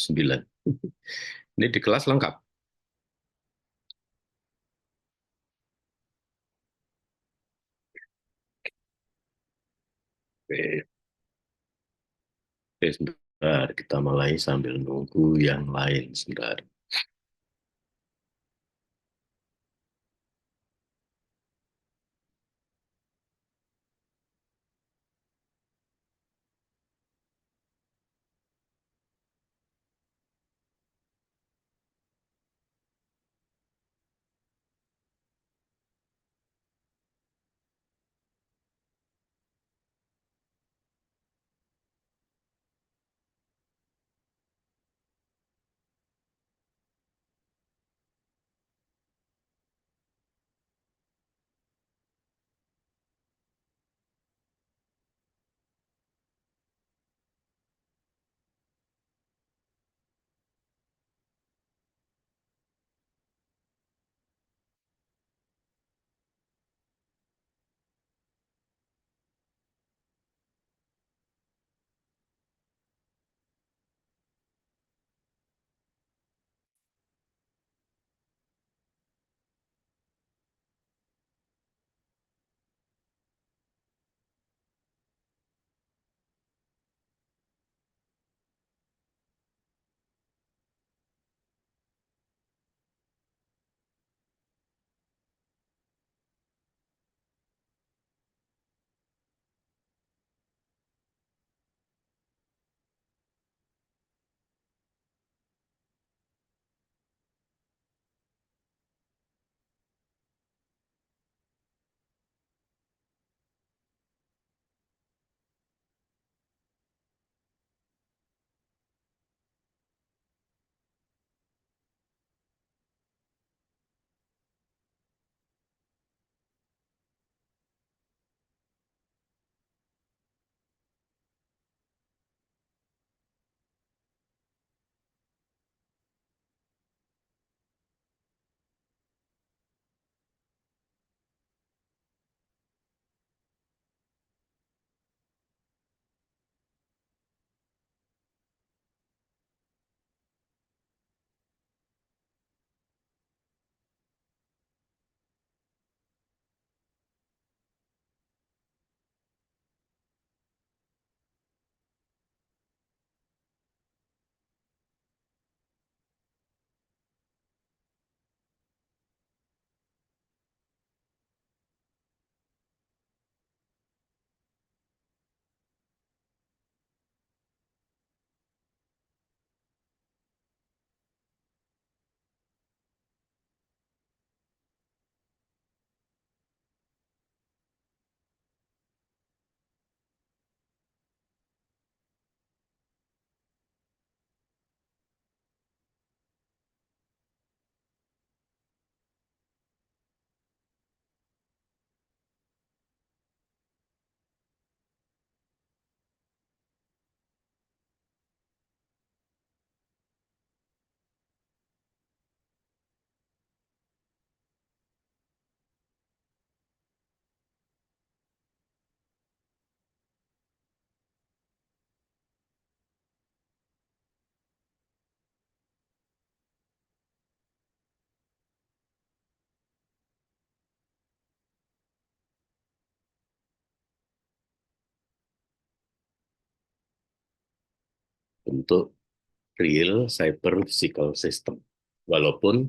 9. Ini di kelas lengkap. Oke, oke, sebentar. Kita mulai sambil nunggu yang lain sebentar. Untuk real cyber physical system. Walaupun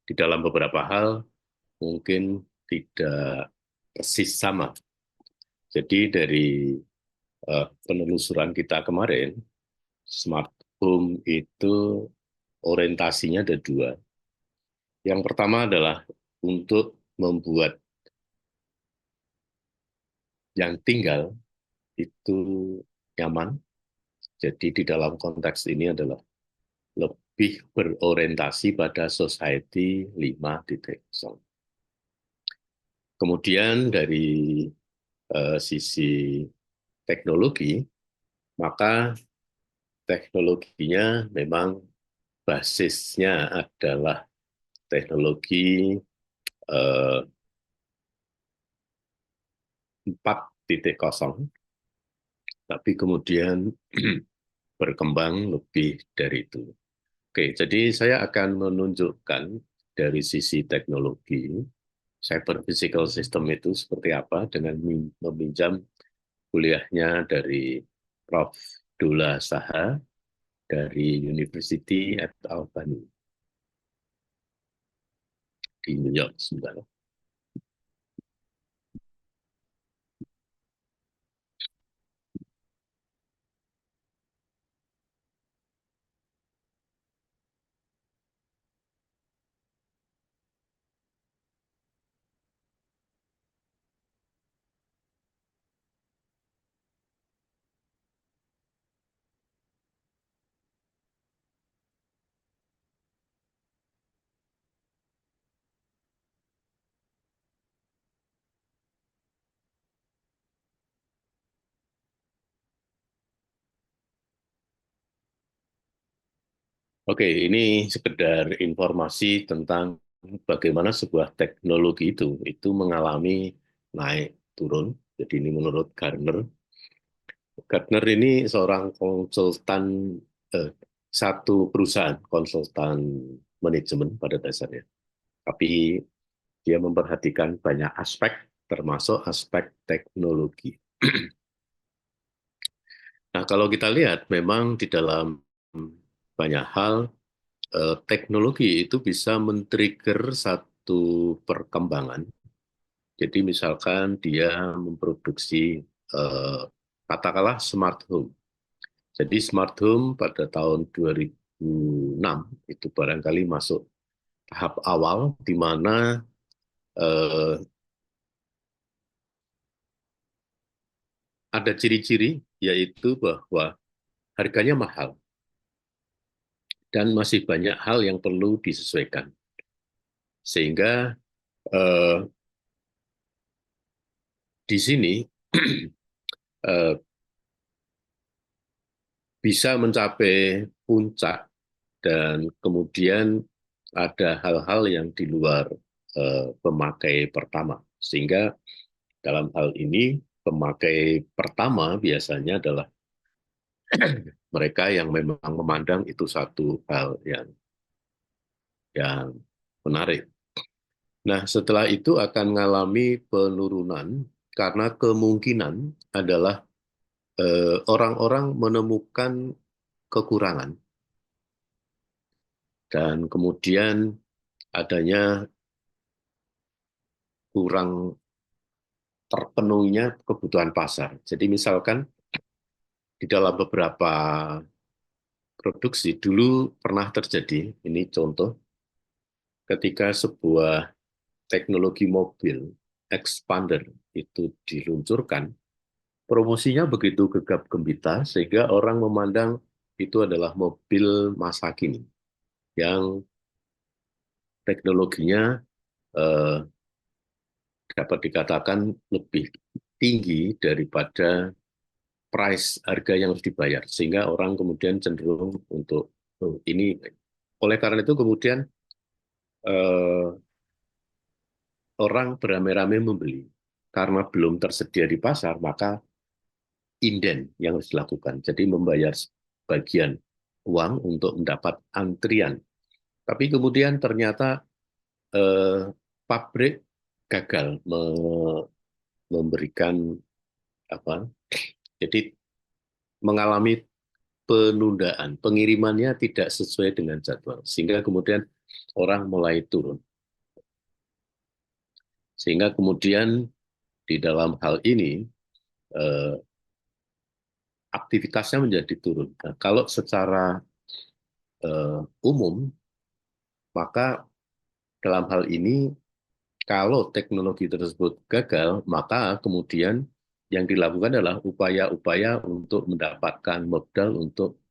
di dalam beberapa hal mungkin tidak persis sama. Jadi dari penelusuran kita kemarin, smart home itu orientasinya ada dua. Yang pertama adalah untuk membuat yang tinggal itu nyaman. Jadi di dalam konteks ini adalah lebih berorientasi pada society 5.0. Kemudian dari sisi teknologi, maka teknologinya memang basisnya adalah teknologi 4.0, tapi kemudian berkembang lebih dari itu. Oke, jadi saya akan menunjukkan dari sisi teknologi cyber physical system itu seperti apa dengan meminjam kuliahnya dari Prof. Dula Saha dari University at Albany di New York sebentar. Oke, ini sekedar informasi tentang bagaimana sebuah teknologi itu mengalami naik turun. Jadi ini menurut Gartner. Gartner ini seorang konsultan, eh, satu perusahaan konsultan manajemen pada dasarnya. Tapi dia memperhatikan banyak aspek, termasuk aspek teknologi. Nah, kalau kita lihat, memang di dalam banyak hal, teknologi itu bisa men-trigger satu perkembangan. Jadi misalkan dia memproduksi, katakanlah smart home. Jadi smart home pada tahun 2006 itu barangkali masuk tahap awal di mana eh, ada ciri-ciri yaitu bahwa harganya mahal dan masih banyak hal yang perlu disesuaikan. Sehingga eh, di sini eh, bisa mencapai puncak dan kemudian ada hal-hal yang di luar pemakai pertama. Sehingga dalam hal ini pemakai pertama biasanya adalah mereka yang memang memandang itu satu hal yang menarik. Nah, setelah itu akan mengalami penurunan karena kemungkinan adalah orang-orang menemukan kekurangan dan kemudian adanya kurang terpenuhinya kebutuhan pasar. Jadi misalkan di dalam beberapa produksi dulu pernah terjadi, ini contoh, ketika sebuah teknologi mobil expander itu diluncurkan, promosinya begitu gegap gempita sehingga orang memandang itu adalah mobil masa kini yang teknologinya eh, dapat dikatakan lebih tinggi daripada price harga yang harus dibayar, sehingga orang kemudian cenderung untuk ini. Oleh karena itu kemudian eh, orang beramai-ramai membeli karena belum tersedia di pasar, maka inden yang harus dilakukan. Jadi membayar bagian uang untuk mendapat antrian. Tapi kemudian ternyata pabrik gagal memberikan apa? Jadi mengalami penundaan, pengirimannya tidak sesuai dengan jadwal, sehingga kemudian orang mulai turun. Sehingga kemudian di dalam hal ini eh, aktivitasnya menjadi turun. Nah, kalau secara umum, maka dalam hal ini kalau teknologi tersebut gagal, maka kemudian yang dilakukan adalah upaya-upaya untuk mendapatkan modal untuk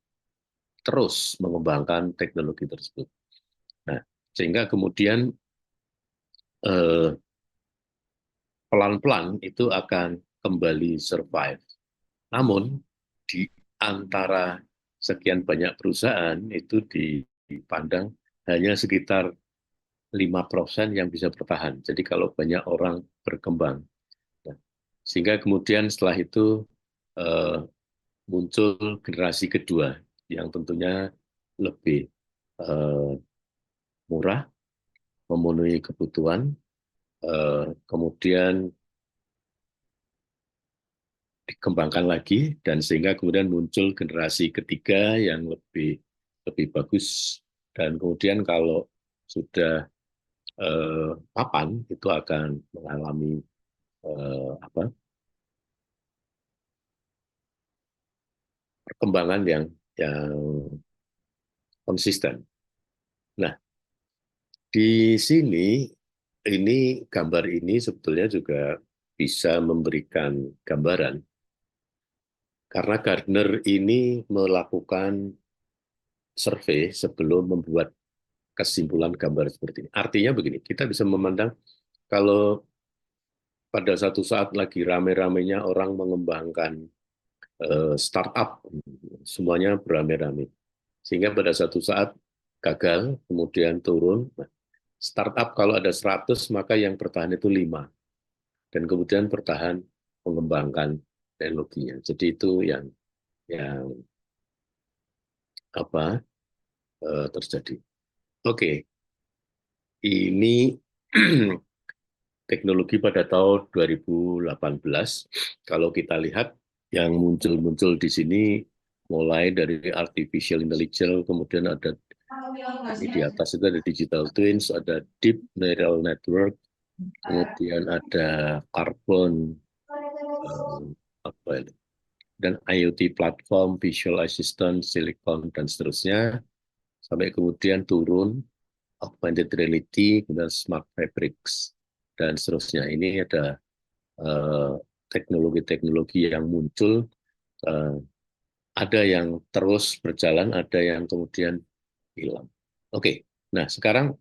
terus mengembangkan teknologi tersebut. Nah, sehingga kemudian eh, pelan-pelan itu akan kembali survive. Namun di antara sekian banyak perusahaan itu dipandang hanya sekitar 5% yang bisa bertahan. Jadi kalau banyak orang berkembang. Sehingga kemudian setelah itu eh, muncul generasi kedua yang tentunya lebih eh, murah, memenuhi kebutuhan, kemudian dikembangkan lagi, dan sehingga kemudian muncul generasi ketiga yang lebih lebih bagus, dan kemudian kalau sudah papan itu akan mengalami apa, perkembangan yang konsisten. Nah, di sini ini gambar ini sebetulnya juga bisa memberikan gambaran karena Gartner ini melakukan survei sebelum membuat kesimpulan gambar seperti ini. Artinya begini, kita bisa memandang kalau pada satu saat lagi rame-ramenya orang mengembangkan startup, semuanya beramai-ramai. Sehingga pada satu saat gagal, kemudian turun. Nah, startup kalau ada 100, maka yang bertahan itu 5. Dan kemudian bertahan mengembangkan teknologinya. Jadi itu yang apa terjadi. Oke, ini teknologi pada tahun 2018. Kalau kita lihat yang muncul-muncul di sini mulai dari artificial intelligence, kemudian ada ini di atas itu ada digital twins, ada deep neural network, kemudian ada carbon eh, apa itu, dan IoT platform, visual assistant, silicon dan seterusnya, sampai kemudian turun augmented reality, kemudian smart fabrics dan seterusnya. Ini ada teknologi-teknologi yang muncul, eh, ada yang terus berjalan, ada yang kemudian hilang. Oke, nah sekarang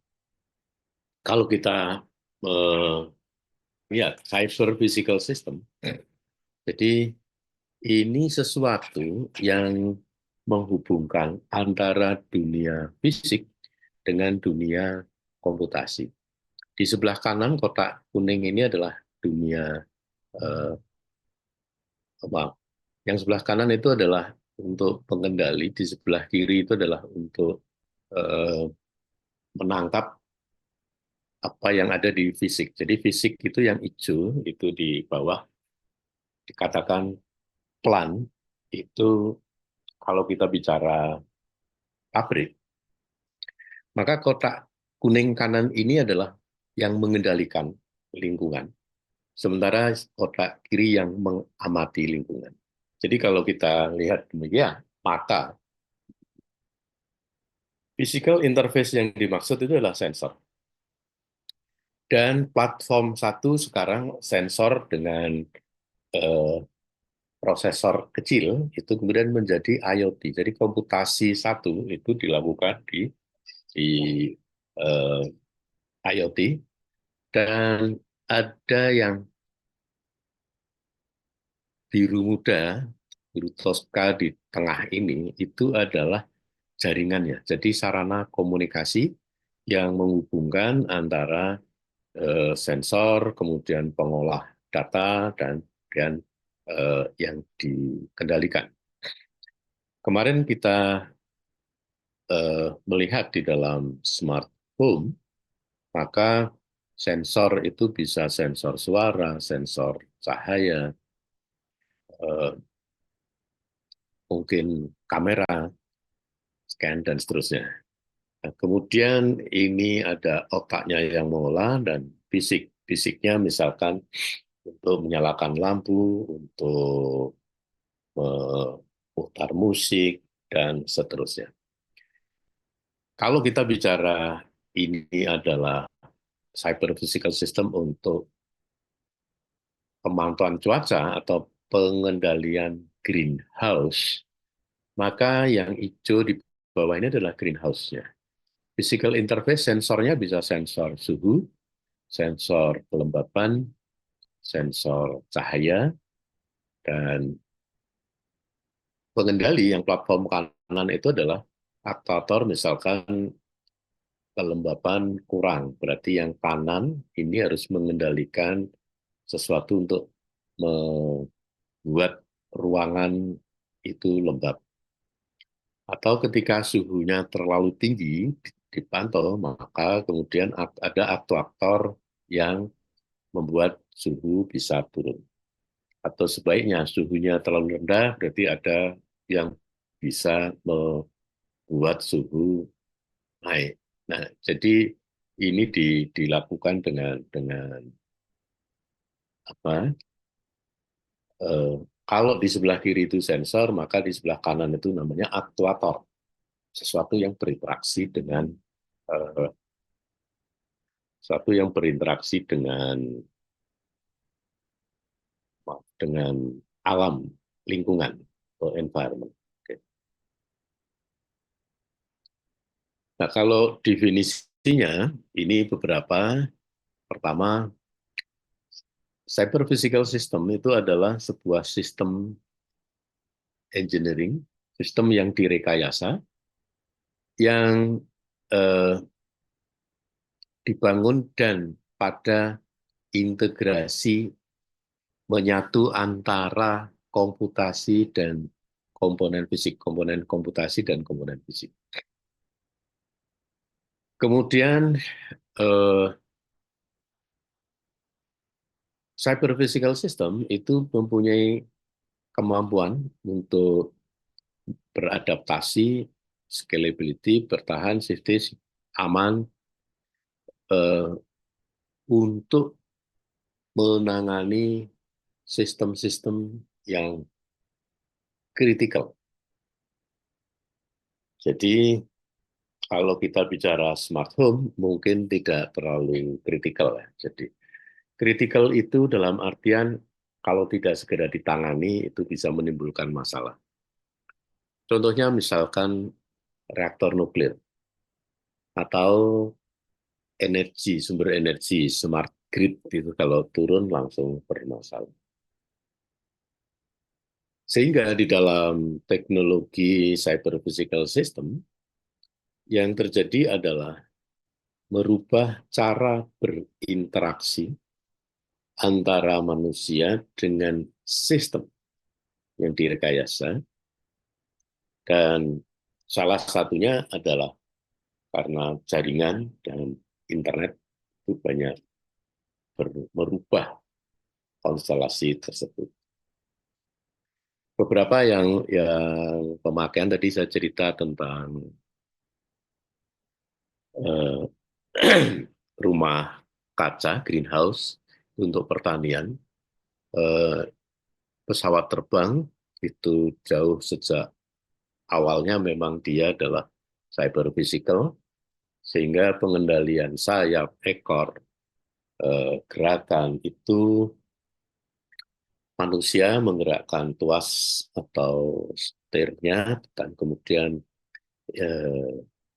kalau kita lihat cyber physical system, jadi ini sesuatu yang menghubungkan antara dunia fisik dengan dunia komputasi. Di sebelah kanan kotak kuning ini adalah dunia eh, apa? Yang sebelah kanan itu adalah untuk pengendali, di sebelah kiri itu adalah untuk eh, menangkap apa yang ada di fisik. Jadi fisik itu yang hijau, itu di bawah dikatakan plan, itu kalau kita bicara pabrik, maka kotak kuning kanan ini adalah yang mengendalikan lingkungan. Sementara kotak kiri yang mengamati lingkungan. Jadi kalau kita lihat demikian, maka physical interface yang dimaksud itu adalah sensor. Dan platform satu sekarang sensor dengan eh, prosesor kecil itu kemudian menjadi IoT. Jadi komputasi satu itu dilakukan di eh, IoT, dan ada yang biru muda, biru toska di tengah ini itu adalah jaringannya. Jadi sarana komunikasi yang menghubungkan antara sensor, kemudian pengolah data, dan yang dikendalikan. Kemarin kita melihat di dalam smart home, maka sensor itu bisa sensor suara, sensor cahaya, eh, mungkin kamera, scan, dan seterusnya. Nah, kemudian ini ada otaknya yang mengolah dan fisik. Fisiknya misalkan untuk menyalakan lampu, untuk memutar musik, dan seterusnya. Kalau kita bicara ini adalah cyber physical system untuk pemantauan cuaca atau pengendalian greenhouse, maka yang hijau di bawah ini adalah greenhouse-nya. Physical interface sensornya bisa sensor suhu, sensor kelembapan, sensor cahaya, dan pengendali yang platform kanan itu adalah aktuator, misalkan kelembapan kurang. Berarti yang kanan ini harus mengendalikan sesuatu untuk membuat ruangan itu lembab. Atau ketika suhunya terlalu tinggi dipantau, maka kemudian ada aktor-aktor yang membuat suhu bisa turun. Atau sebaiknya suhunya terlalu rendah, berarti ada yang bisa membuat suhu naik. Nah, jadi ini dilakukan dengan apa? Eh, Kalau di sebelah kiri itu sensor, maka di sebelah kanan itu namanya aktuator, sesuatu yang berinteraksi dengan eh, sesuatu yang berinteraksi dengan alam lingkungan atau environment. Oke. Nah, kalau definisinya ini beberapa. Pertama, cyber physical system itu adalah sebuah sistem engineering, sistem yang direkayasa, yang eh, dibangun dan pada integrasi menyatu antara komputasi dan komponen fisik, komponen komputasi dan komponen fisik. Kemudian eh, cyber physical system itu mempunyai kemampuan untuk beradaptasi, scalability, bertahan, safety, aman, eh, untuk menangani sistem-sistem yang kritikal. Jadi kalau kita bicara smart home, mungkin tidak terlalu kritikal ya. Jadi kritikal itu dalam artian kalau tidak segera ditangani itu bisa menimbulkan masalah. Contohnya misalkan reaktor nuklir atau energi, sumber energi, smart grid itu kalau turun langsung bermasalah. Sehingga di dalam teknologi cyber physical system yang terjadi adalah merubah cara berinteraksi antara manusia dengan sistem yang direkayasa, dan salah satunya adalah karena jaringan dan internet itu banyak merubah konstelasi tersebut. Beberapa yang pemakaian tadi saya cerita tentang eh, rumah kaca, greenhouse, untuk pertanian, eh, pesawat terbang itu jauh sejak awalnya memang dia adalah cyber physical, sehingga pengendalian sayap, ekor, gerakan itu manusia menggerakkan tuas atau setirnya, dan kemudian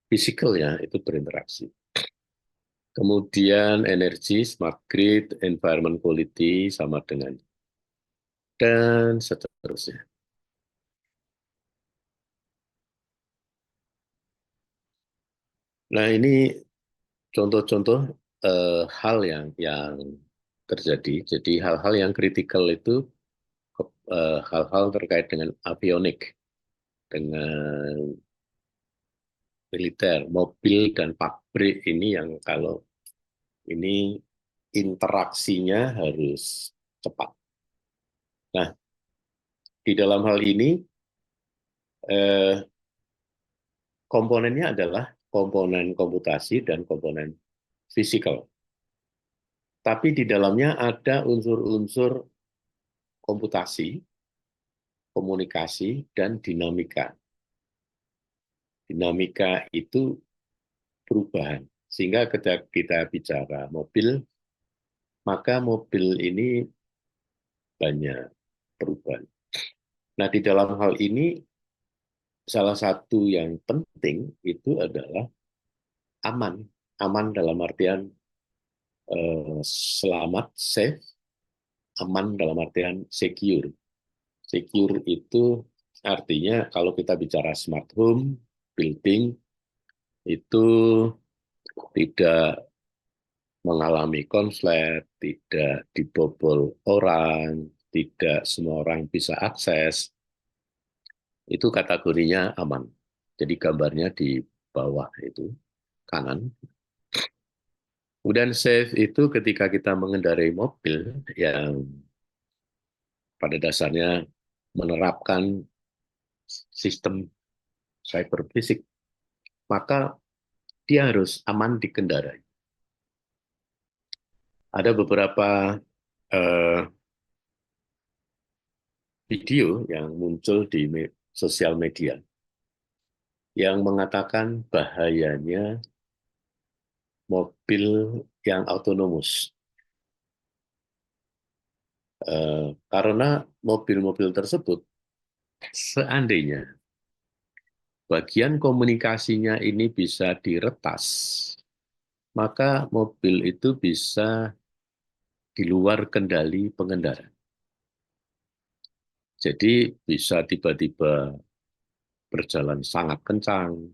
fisikalnya itu berinteraksi. Kemudian energi, smart grid, environment quality sama dengan, dan seterusnya. Nah, ini contoh-contoh hal yang terjadi. Jadi hal-hal yang kritikal itu hal-hal terkait dengan avionik, dengan militer, mobil dan pabrik ini yang kalau ini interaksinya harus cepat. Nah, di dalam hal ini eh, komponennya adalah komponen komputasi dan komponen fisikal. Tapi di dalamnya ada unsur-unsur komputasi, komunikasi, dan dinamika. Dinamika itu perubahan. Sehingga ketika kita bicara mobil, maka mobil ini banyak perubahan. Nah, di dalam hal ini, salah satu yang penting itu adalah aman. Aman dalam artian selamat, safe, aman dalam artian secure. Secure itu artinya kalau kita bicara smart home, building, itu tidak mengalami konslet, tidak dibobol orang, tidak semua orang bisa akses, itu kategorinya aman. Jadi gambarnya di bawah itu, kanan. Kemudian safe itu ketika kita mengendarai mobil yang pada dasarnya menerapkan sistem cyber fisik, maka dia harus aman dikendarai. Ada beberapa eh, video yang muncul di sosial media yang mengatakan bahayanya mobil yang autonomous. Karena mobil-mobil tersebut, seandainya bagian komunikasinya ini bisa diretas, maka mobil itu bisa di luar kendali pengendara. Jadi bisa tiba-tiba berjalan sangat kencang,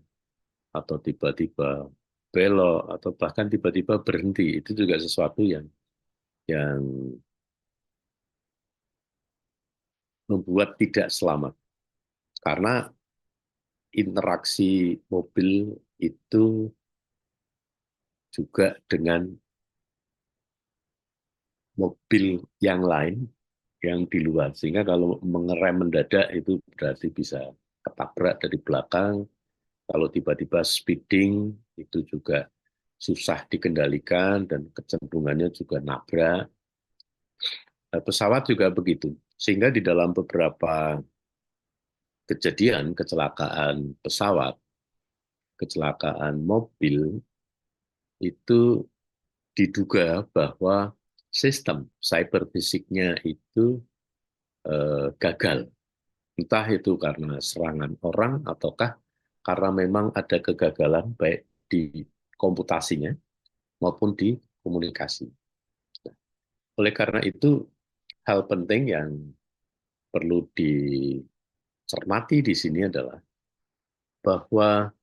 atau tiba-tiba belok, atau bahkan tiba-tiba berhenti. Itu juga sesuatu yang membuat tidak selamat. Karena interaksi mobil itu juga dengan mobil yang lain yang di luar. Sehingga kalau mengerem mendadak itu berarti bisa ketabrak dari belakang. Kalau tiba-tiba speeding itu juga susah dikendalikan dan kecenderungannya juga nabrak. Pesawat juga begitu. Sehingga di dalam beberapa kejadian kecelakaan pesawat, kecelakaan mobil, itu diduga bahwa sistem cyber fisiknya itu gagal. Entah itu karena serangan orang ataukah karena memang ada kegagalan baik di komputasinya maupun di komunikasi. Oleh karena itu, hal penting yang perlu dicermati di sini adalah bahwa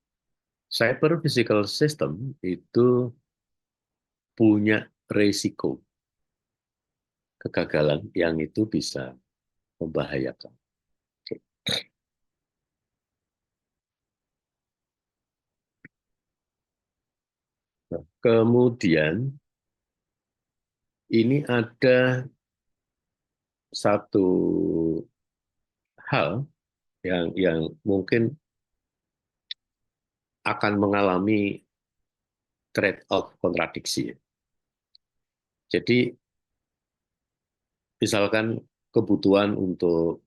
cyber physical system itu punya resiko kegagalan yang itu bisa membahayakan. Nah, kemudian ini ada satu hal yang mungkin akan mengalami trade-off kontradiksi. Jadi misalkan kebutuhan untuk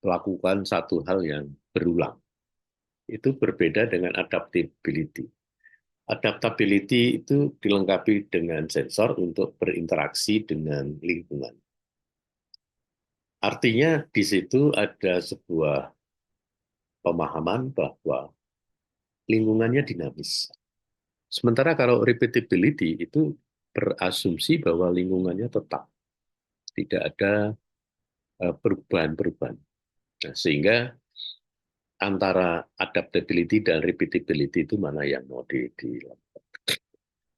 melakukan satu hal yang berulang, itu berbeda dengan adaptability. Adaptability itu dilengkapi dengan sensor untuk berinteraksi dengan lingkungan. Artinya di situ ada sebuah pemahaman bahwa lingkungannya dinamis. Sementara kalau repeatability itu berasumsi bahwa lingkungannya tetap, tidak ada perubahan-perubahan. Nah, sehingga antara adaptability dan repeatability itu mana yang mau dilakukan.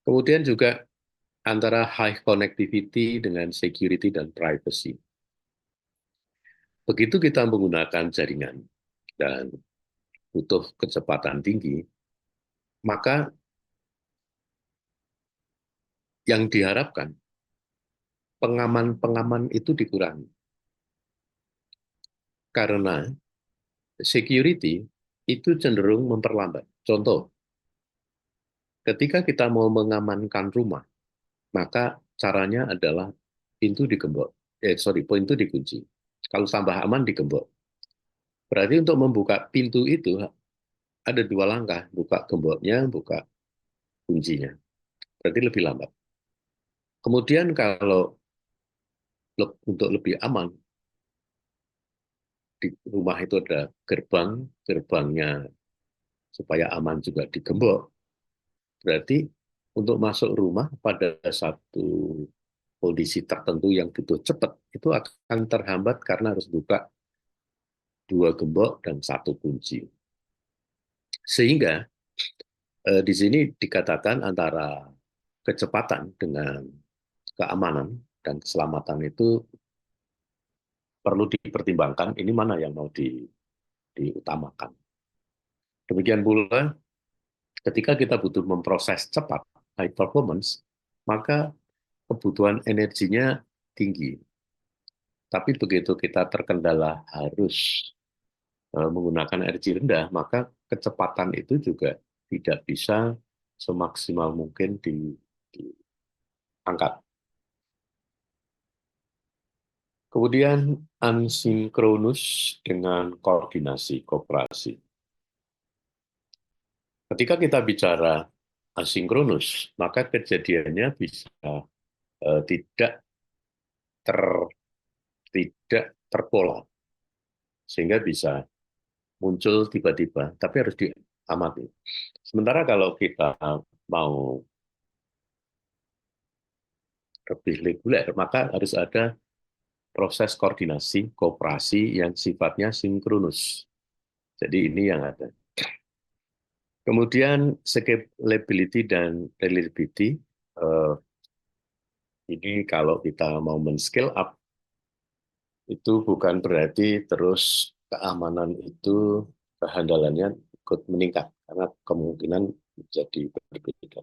Kemudian juga antara high connectivity dengan security dan privacy. Begitu kita menggunakan jaringan dan butuh kecepatan tinggi, maka yang diharapkan pengaman-pengaman itu dikurangi. Karena security itu cenderung memperlambat. Contoh, ketika kita mau mengamankan rumah, maka caranya adalah pintu digembok. Pintu dikunci. Kalau tambah aman digembok. Berarti untuk membuka pintu itu ada dua langkah, buka gemboknya, buka kuncinya. Berarti lebih lambat. Kemudian kalau untuk lebih aman, di rumah itu ada gerbang, gerbangnya supaya aman juga digembok. Berarti untuk masuk rumah pada satu kondisi tertentu yang butuh cepat, itu akan terhambat karena harus buka dua gembok dan satu kunci. Sehingga di sini dikatakan antara kecepatan dengan keamanan dan keselamatan itu perlu dipertimbangkan ini mana yang mau diutamakan. Demikian pula ketika kita butuh memproses cepat, high performance, maka kebutuhan energinya tinggi. Tapi begitu kita terkendala harus menggunakan energi rendah, maka kecepatan itu juga tidak bisa semaksimal mungkin diangkat. Kemudian asinkronus dengan koordinasi kooperasi. Ketika kita bicara asinkronus, maka kejadiannya bisa tidak terpola, sehingga bisa muncul tiba-tiba, tapi harus diamati. Sementara kalau kita mau lebih reguler, maka harus ada proses koordinasi, kooperasi yang sifatnya sinkronus. Jadi ini yang ada. Kemudian scalability dan reliability, ini kalau kita mau men-scale up, itu bukan berarti terus keamanan itu kehandalannya ikut meningkat, karena kemungkinan menjadi berbeda.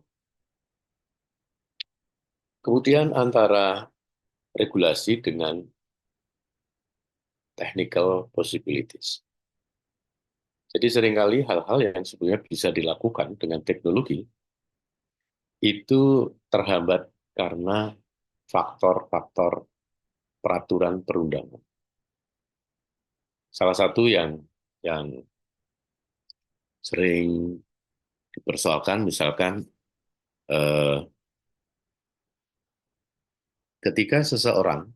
Kemudian antara regulasi dengan technical possibilities. Jadi seringkali hal-hal yang sebenarnya bisa dilakukan dengan teknologi itu terhambat karena faktor-faktor peraturan perundangan. Salah satu yang sering dipersoalkan, misalkan ketika seseorang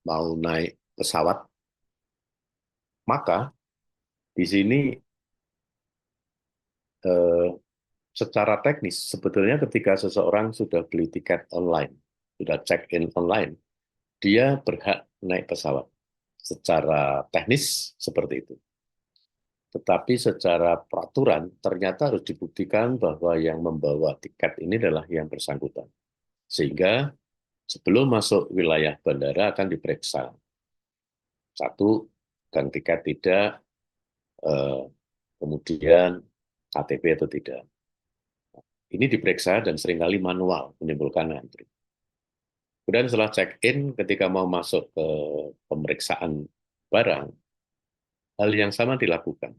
mau naik pesawat, maka di sini secara teknis sebetulnya ketika seseorang sudah beli tiket online, sudah check-in online, dia berhak naik pesawat. Secara teknis seperti itu. Tetapi secara peraturan ternyata harus dibuktikan bahwa yang membawa tiket ini adalah yang bersangkutan. Sehingga sebelum masuk wilayah bandara akan diperiksa. Satu, gang tiket tidak, kemudian KTP atau tidak. Ini diperiksa dan seringkali manual, menimbulkan antri. Kemudian setelah check-in, ketika mau masuk ke pemeriksaan barang, hal yang sama dilakukan.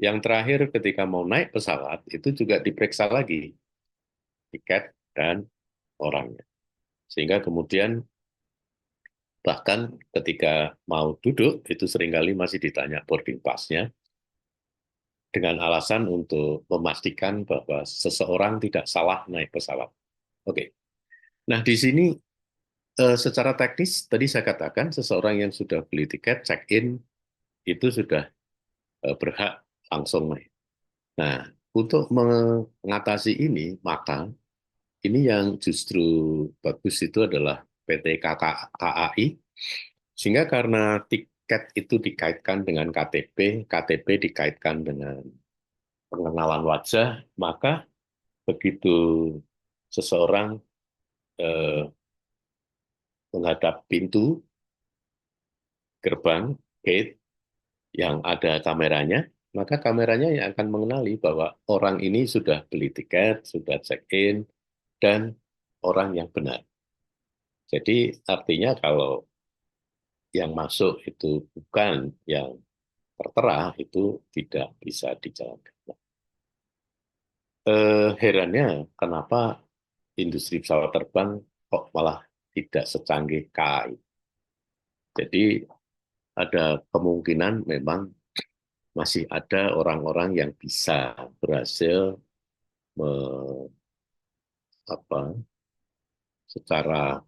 Yang terakhir ketika mau naik pesawat, itu juga diperiksa lagi tiket dan orangnya. Sehingga kemudian bahkan ketika mau duduk, itu seringkali masih ditanya boarding pass-nya, dengan alasan untuk memastikan bahwa seseorang tidak salah naik pesawat. Oke. Nah, di sini secara teknis, tadi saya katakan seseorang yang sudah beli tiket, check-in, itu sudah berhak langsung naik. Nah, untuk mengatasi ini, maka ini yang justru bagus itu adalah PT KAI, sehingga karena tiket itu dikaitkan dengan KTP, KTP dikaitkan dengan pengenalan wajah, maka begitu seseorang menghadap pintu, gerbang, gate, yang ada kameranya, maka kameranya yang akan mengenali bahwa orang ini sudah beli tiket, sudah check-in, dan orang yang benar. Jadi artinya kalau yang masuk itu bukan yang tertera, itu tidak bisa dijalankan. Herannya kenapa industri pesawat terbang kok malah tidak secanggih KAI. Jadi ada kemungkinan memang masih ada orang-orang yang bisa berhasil secara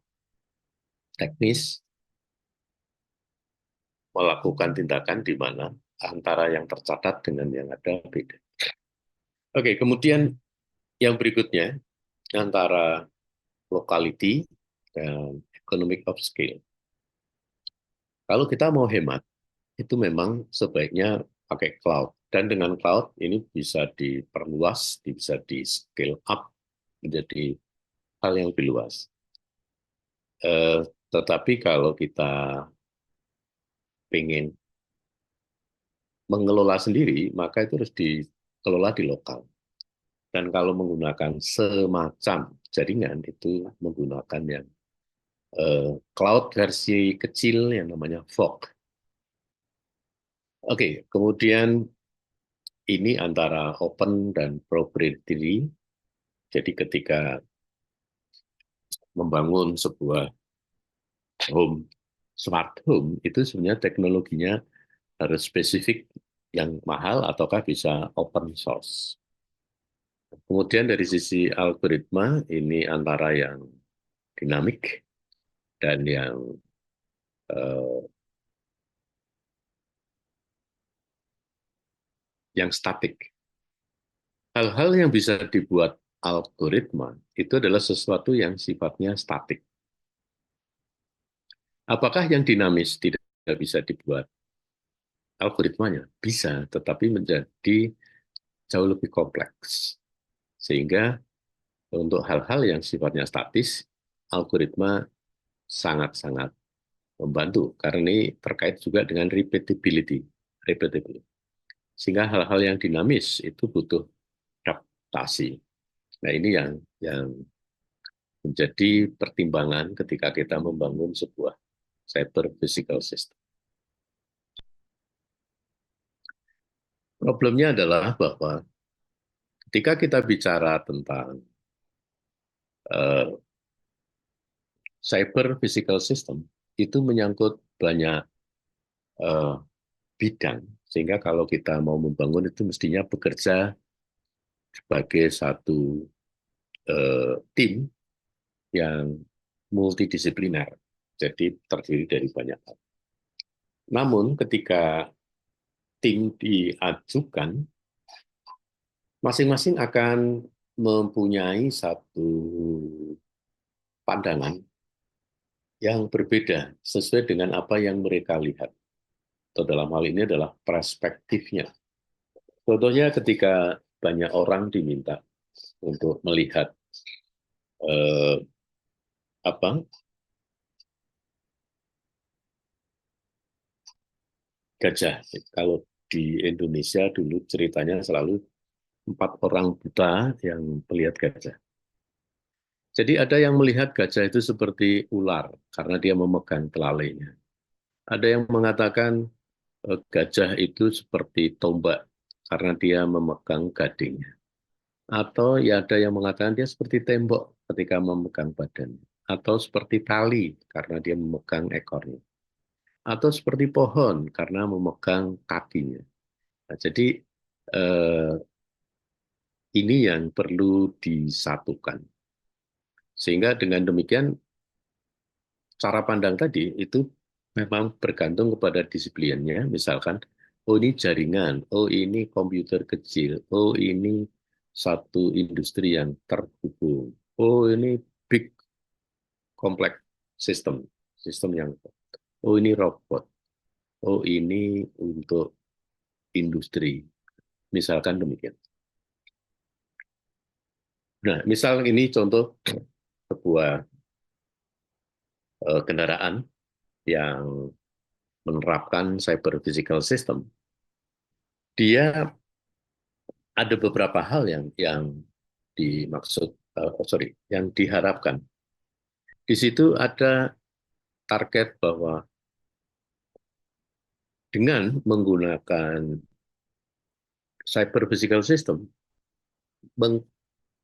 teknis melakukan tindakan di mana antara yang tercatat dengan yang ada beda. Oke, kemudian yang berikutnya antara locality dan economic of scale. Kalau kita mau hemat, itu memang sebaiknya pakai cloud. Dan dengan cloud ini bisa diperluas, bisa di scale up menjadi hal yang lebih luas. Tetapi kalau kita ingin mengelola sendiri, maka itu harus dikelola di lokal. Dan kalau menggunakan semacam jaringan, itu menggunakan yang cloud versi kecil yang namanya fog. Oke, kemudian ini antara open dan proprietary. Jadi ketika membangun sebuah home, smart home, itu sebenarnya teknologinya harus spesifik yang mahal ataukah bisa open source. Kemudian dari sisi algoritma, ini antara yang dinamik dan yang statik. Hal-hal yang bisa dibuat algoritma itu adalah sesuatu yang sifatnya statik. Apakah yang dinamis tidak bisa dibuat algoritmanya? Bisa, tetapi menjadi jauh lebih kompleks. Sehingga untuk hal-hal yang sifatnya statis, algoritma sangat-sangat membantu. Karena ini terkait juga dengan repeatability. Sehingga hal-hal yang dinamis itu butuh adaptasi. Nah ini yang menjadi pertimbangan ketika kita membangun sebuah cyber physical system. Problemnya adalah bahwa ketika kita bicara tentang cyber physical system, itu menyangkut banyak uh, bidang, sehingga kalau kita mau membangun itu mestinya bekerja sebagai satu tim yang multidisipliner, jadi terdiri dari banyak hal. Namun ketika tim diajukan, masing-masing akan mempunyai satu pandangan yang berbeda sesuai dengan apa yang mereka lihat. Atau dalam hal ini adalah perspektifnya. Contohnya ketika banyak orang diminta untuk melihat eh, apa gajah. Kalau di Indonesia dulu ceritanya selalu 4 orang buta yang melihat gajah. Jadi ada yang melihat gajah itu seperti ular karena dia memegang telalainya. Ada yang mengatakan gajah itu seperti tombak karena dia memegang gadingnya. Atau ya ada yang mengatakan dia seperti tembok ketika memegang badannya. Atau seperti tali karena dia memegang ekornya. Atau seperti pohon karena memegang kakinya. Nah, jadi eh, ini yang perlu disatukan. Sehingga dengan demikian cara pandang tadi itu memang bergantung kepada disiplinnya. Misalkan, oh ini jaringan, oh ini komputer kecil, oh ini satu industri yang terhubung, oh ini big complex system, sistem yang, oh ini robot, oh ini untuk industri, misalkan demikian. Nah, misal ini contoh sebuah kendaraan yang menerapkan cyber physical system, dia ada beberapa hal yang dimaksud, yang diharapkan. Di situ ada target bahwa dengan menggunakan cyber physical system,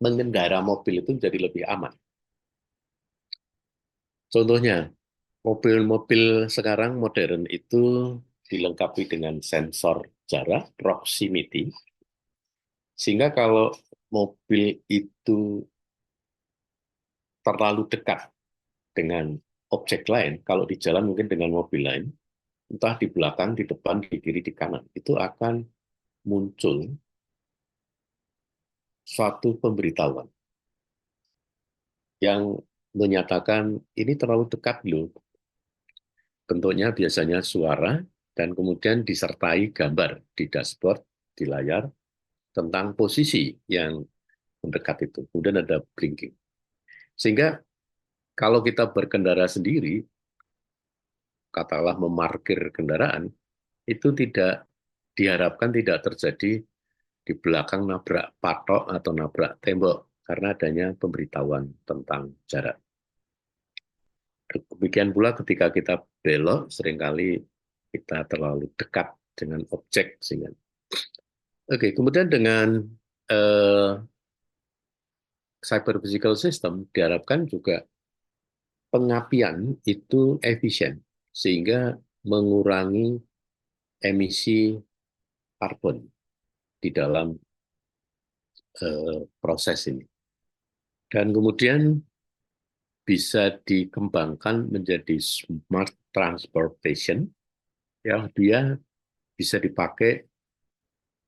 mengendara mobil itu menjadi lebih aman. Contohnya, mobil-mobil sekarang modern itu dilengkapi dengan sensor jarak, proximity, sehingga kalau mobil itu terlalu dekat dengan objek lain, kalau di jalan mungkin dengan mobil lain, entah di belakang, di depan, di kiri, di kanan, itu akan muncul suatu pemberitahuan yang menyatakan ini terlalu dekat loh. Bentuknya biasanya suara dan kemudian disertai gambar di dashboard, di layar, tentang posisi yang mendekat itu. Kemudian ada blinking. Sehingga kalau kita berkendara sendiri, katakanlah memarkir kendaraan, itu tidak diharapkan tidak terjadi di belakang nabrak patok atau nabrak tembok karena adanya pemberitahuan tentang jarak. Demikian pula ketika kita belok, seringkali kita terlalu dekat dengan objek. Sehingga. Oke, kemudian dengan eh, cyber physical system diharapkan juga pengapian itu efisien, sehingga mengurangi emisi karbon di dalam proses ini. Dan kemudian bisa dikembangkan menjadi smart transportation, ya dia bisa dipakai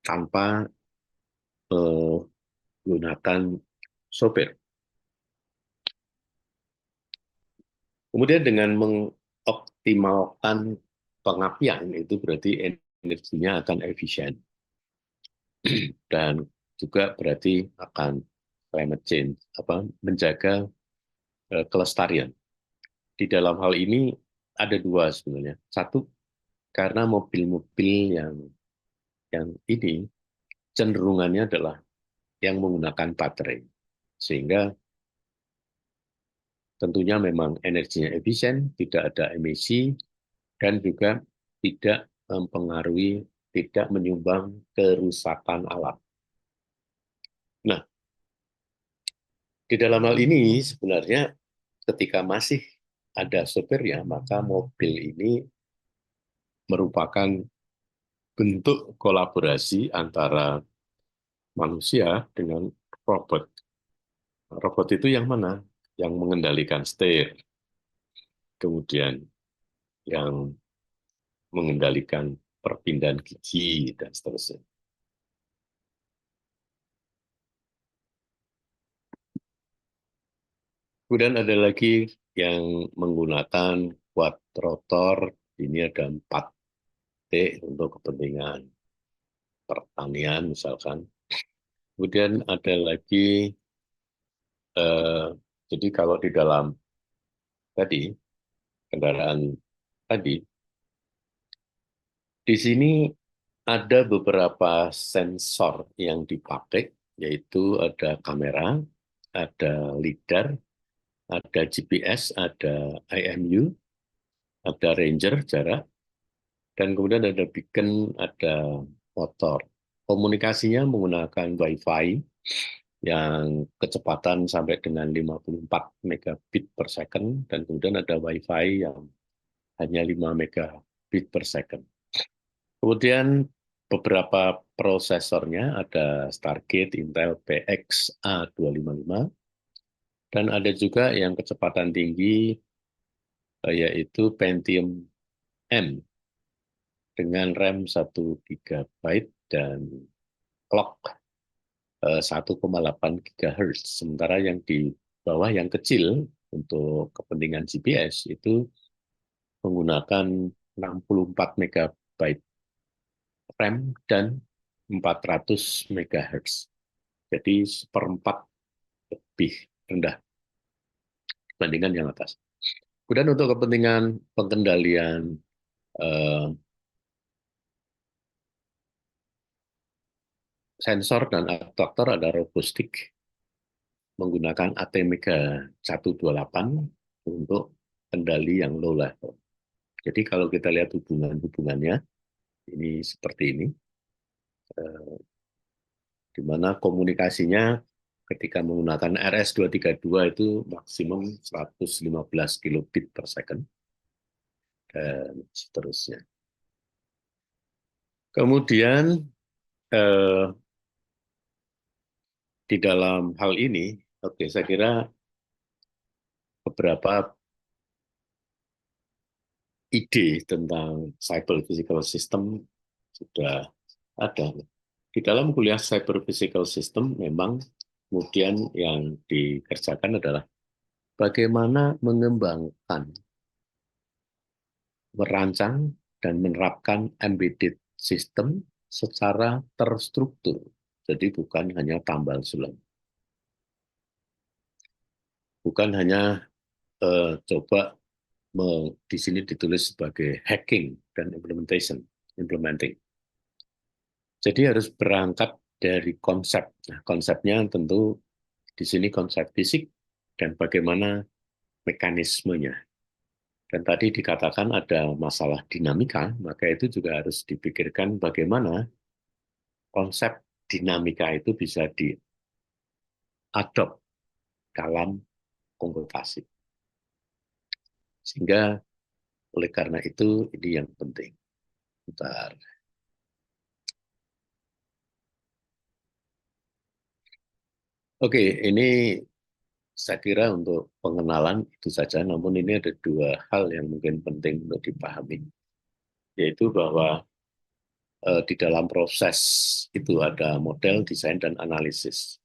tanpa menggunakan sopir. Kemudian dengan mengoptimalkan pengapian itu berarti energinya akan efisien dan juga berarti akan climate change, menjaga kelestarian. Di dalam hal ini ada dua sebenarnya. Satu, karena mobil-mobil yang ini cenderungannya adalah yang menggunakan baterai, sehingga tentunya memang energinya efisien, tidak ada emisi, dan juga tidak mempengaruhi, tidak menyumbang kerusakan alam. Nah, di dalam hal ini sebenarnya ketika masih ada sopirnya, maka mobil ini merupakan bentuk kolaborasi antara manusia dengan robot. Robot itu yang mana? Yang mengendalikan setir, kemudian yang mengendalikan perpindahan gigi, dan seterusnya. Kemudian ada lagi yang menggunakan quadrotor, ini ada 4T untuk kepentingan pertanian misalkan. Kemudian ada lagi, jadi kalau di dalam tadi, kendaraan tadi, di sini ada beberapa sensor yang dipakai, yaitu ada kamera, ada LiDAR, ada GPS, ada IMU, ada ranger jarak, dan kemudian ada beacon, ada motor. Komunikasinya menggunakan Wi-Fi yang kecepatan sampai dengan 54 megabit per second, dan kemudian ada Wi-Fi yang hanya 5 megabit per second. Kemudian beberapa prosesornya ada Stargate Intel PX A255, dan ada juga yang kecepatan tinggi yaitu Pentium M dengan RAM 1 GB dan clock 1,8 GHz. Sementara yang di bawah yang kecil untuk kepentingan GPS itu menggunakan 64 MB RAM dan 400 MHz. Jadi seperempat lebih rendah dibandingkan yang atas. Kemudian untuk kepentingan pengendalian sensor dan aktuator ada Robostik menggunakan ATmega 128 untuk kendali yang low level. Jadi kalau kita lihat hubungan-hubungannya, ini seperti ini, di mana komunikasinya ketika menggunakan RS-232 itu maksimum 115 kilobit per second, dan seterusnya. Kemudian di dalam hal ini, saya kira beberapa ide tentang cyber physical system sudah ada. Di dalam kuliah cyber physical system memang kemudian yang dikerjakan adalah bagaimana mengembangkan, merancang, dan menerapkan embedded system secara terstruktur. Jadi bukan hanya tambal sulam. Bukan hanya coba di sini ditulis sebagai hacking dan implementing. Jadi harus berangkat dari konsep. Nah, konsepnya tentu di sini konsep fisik dan bagaimana mekanismenya. Dan tadi dikatakan ada masalah dinamika, maka itu juga harus dipikirkan bagaimana konsep dinamika itu bisa diadop dalam komputasi. Sehingga oleh karena itu ini yang penting. Bentar. Oke, ini saya kira untuk pengenalan itu saja, namun ini ada dua hal yang mungkin penting untuk dipahami, yaitu bahwa di dalam proses itu ada model, desain, dan analisis.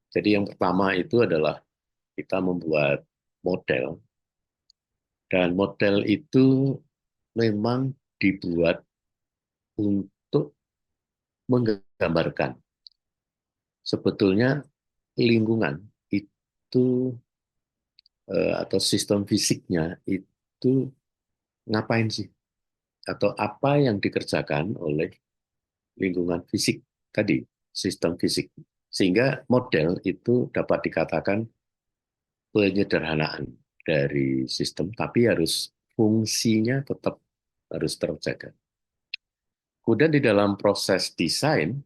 Jadi yang pertama itu adalah kita membuat model, dan model itu memang dibuat untuk menggambarkan sebetulnya lingkungan itu atau sistem fisiknya itu ngapain sih, atau apa yang dikerjakan oleh lingkungan fisik tadi, sistem fisik. Sehingga model itu dapat dikatakan penyederhanaan dari sistem, tapi harus fungsinya tetap harus terjaga. Kemudian di dalam proses desain,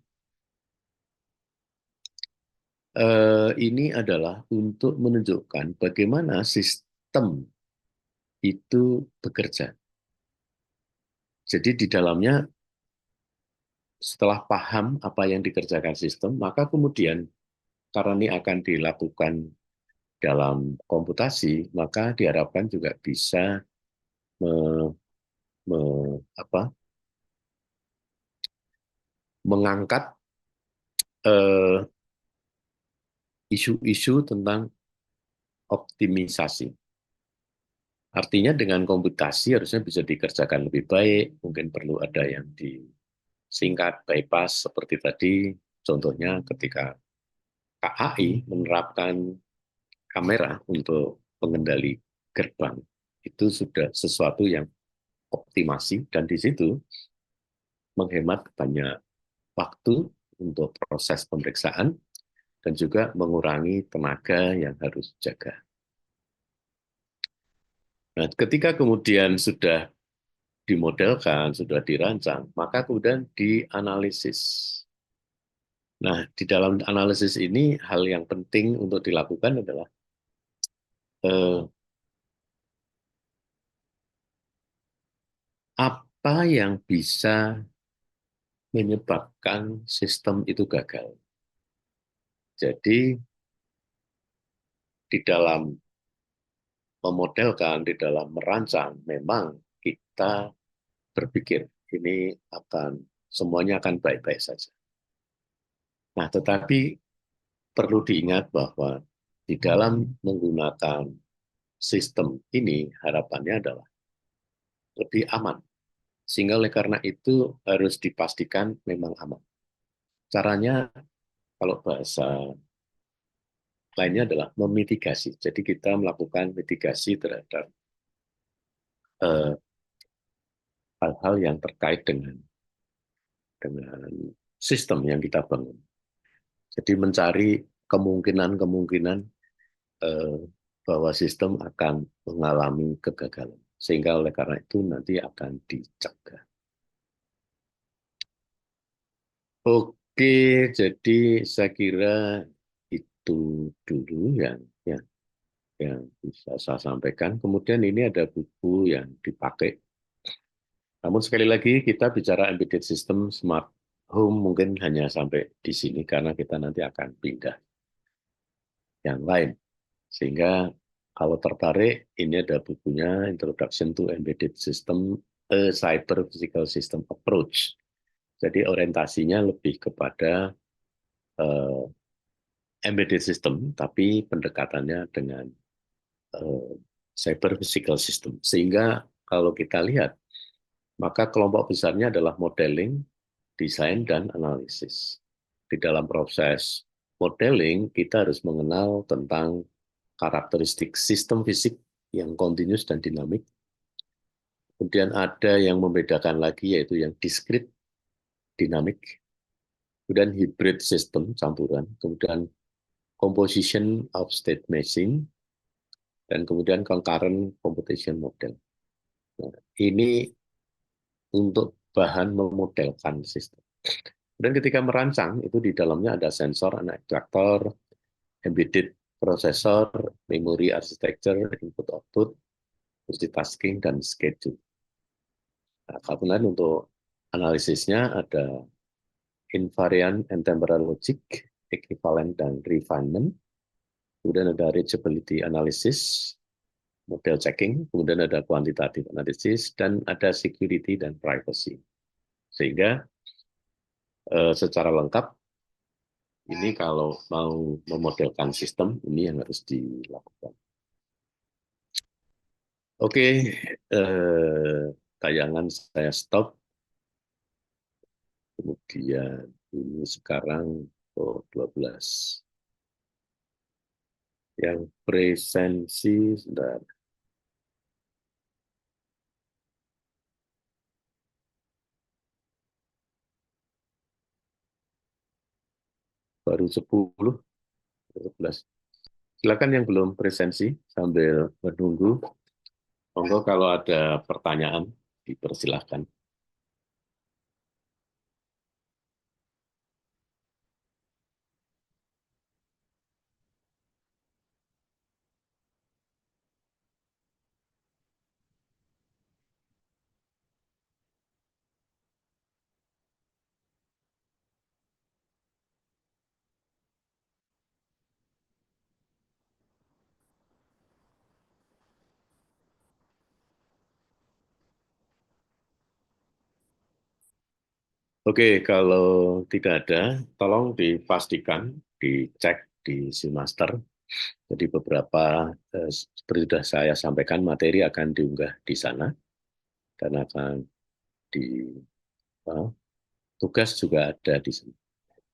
ini adalah untuk menunjukkan bagaimana sistem itu bekerja. Jadi di dalamnya setelah paham apa yang dikerjakan sistem, maka kemudian karena ini akan dilakukan dalam komputasi, maka diharapkan juga bisa me, me, apa, mengangkat isu-isu tentang optimisasi. Artinya dengan komputasi harusnya bisa dikerjakan lebih baik, mungkin perlu ada yang disingkat, bypass, seperti tadi, contohnya ketika KAI menerapkan kamera untuk pengendali gerbang, itu sudah sesuatu yang optimasi, dan di situ menghemat banyak waktu untuk proses pemeriksaan, dan juga mengurangi tenaga yang harus jaga. Nah, ketika kemudian sudah dimodelkan, sudah dirancang, maka kemudian dianalisis. Nah, di dalam analisis ini hal yang penting untuk dilakukan adalah apa yang bisa menyebabkan sistem itu gagal. Jadi di dalam memodelkan, di dalam merancang, memang kita berpikir ini akan semuanya akan baik-baik saja. Nah, tetapi perlu diingat bahwa di dalam menggunakan sistem ini harapannya adalah lebih aman. Sehingga oleh karena itu harus dipastikan memang aman. Caranya kalau bahasa lainnya adalah memitigasi. Jadi kita melakukan mitigasi terhadap hal-hal yang terkait dengan sistem yang kita bangun. Jadi mencari kemungkinan-kemungkinan bahwa sistem akan mengalami kegagalan. Sehingga oleh karena itu nanti akan dicegah. Oke, jadi saya kira itu dulu yang yang bisa saya sampaikan. Kemudian ini ada buku yang dipakai. Namun sekali lagi kita bicara embedded system smart home mungkin hanya sampai di sini karena kita nanti akan pindah yang lain. Sehingga kalau tertarik, ini ada bukunya Introduction to Embedded System, a Cyber Physical System Approach. Jadi orientasinya lebih kepada uh, embedded system, tapi pendekatannya dengan uh, cyber physical system. Sehingga kalau kita lihat, maka kelompok besarnya adalah modeling, desain, dan analisis. Di dalam proses modeling, kita harus mengenal tentang karakteristik sistem fisik yang continuous dan dinamik. Kemudian ada yang membedakan lagi, yaitu yang discrete, dinamik. kemudian hybrid system campuran, kemudian composition of state machine, dan kemudian concurrent computation model. Nah, ini untuk bahan memodelkan sistem. Dan ketika merancang, itu di dalamnya ada sensor, ada actuator, embedded processor, memory architecture, input-output, multitasking, dan schedule. Nah, kemudian untuk analisisnya ada invariant and temporal logic, equivalent, dan refinement. Kemudian ada reachability analysis, model checking, kemudian ada quantitative analysis, dan ada security dan privacy. Sehingga secara lengkap, ini kalau mau memodelkan sistem, ini yang harus dilakukan. Oke, tayangan saya stop. Kemudian ini sekarang 12. Yang presensi, sebentar. Baru 10, 11. Silakan yang belum presensi sambil menunggu. Monggo kalau ada pertanyaan, dipersilahkan. Oke, kalau tidak ada, tolong dipastikan, dicek di Simaster. Jadi beberapa, seperti sudah saya sampaikan, materi akan diunggah di sana, dan akan di tugas juga ada di sana.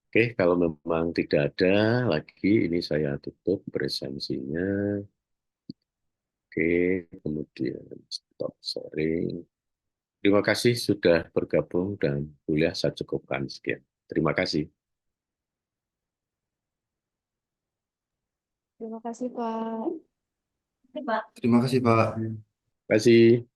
Oke, kalau memang tidak ada lagi, ini saya tutup presensinya. Oke, kemudian stop sharing. Terima kasih sudah bergabung dan kuliah saya cukupkan sekian. Terima kasih. Terima kasih, Pak. Terima kasih, Pak. Terima kasih.